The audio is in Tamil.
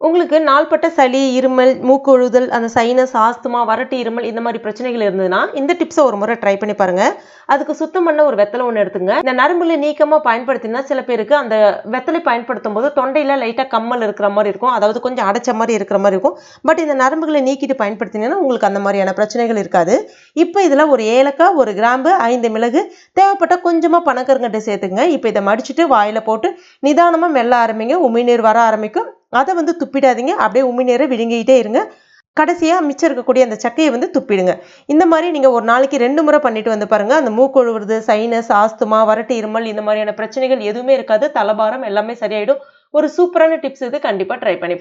உங்களுக்கு நாள்பட்ட சளி, இருமல், மூக்கொழுதல், அந்த சைனஸ், ஆஸ்துமா, வறட்டு இருமல் இந்த மாதிரி பிரச்சனைகள் இருந்ததுன்னா இந்த டிப்ஸை ஒரு முறை ட்ரை பண்ணி பாருங்க. அதுக்கு சுத்தம் பண்ண ஒரு வெத்தலை ஒன்று எடுத்துங்க. இந்த நரம்புல நீக்கமா பயன்படுத்தினா சில பேருக்கு அந்த வெத்தலை பயன்படுத்தும் போது தொண்டையில லைட்டா கம்மல் இருக்கிற மாதிரி இருக்கும், அதாவது கொஞ்சம் அடைச்ச மாதிரி இருக்கிற மாதிரி இருக்கும். பட் இந்த நரம்புகளை நீக்கிட்டு பயன்படுத்தினீங்கன்னா உங்களுக்கு அந்த மாதிரியான பிரச்சனைகள் இருக்காது. இப்போ இதுல ஒரு ஏலக்காய், ஒரு கிராம்பு, 5 மிளகு, தேவைப்பட்ட கொஞ்சமா பனக்கருங்கட்டை சேர்த்துங்க. இப்போ இதை மடிச்சுட்டு வாயில போட்டு நிதானமா மெல்ல ஆரம்பிங்க. உமிழ்நீர் வர ஆரம்பிக்கும். அதை துப்பிடாதீங்க, அப்படியே உமிழ்நீரை விழுங்கிட்டே இருங்க. கடைசியா மிச்சம் இருக்கக்கூடிய அந்த சக்கையை துப்பிடுங்க. இந்த மாதிரி நீங்க ஒரு நாளைக்கு 2 முறை பண்ணிட்டு பாருங்க. அந்த மூக்கொழுவுறது, சைனஸ், ஆஸ்துமா, வறட்டு இருமல் இந்த மாதிரியான பிரச்சனைகள் எதுவுமே இருக்காது. தலபாரம் எல்லாமே சரியாயிடும். ஒரு சூப்பரான டிப்ஸ் இது, கண்டிப்பா ட்ரை பண்ணி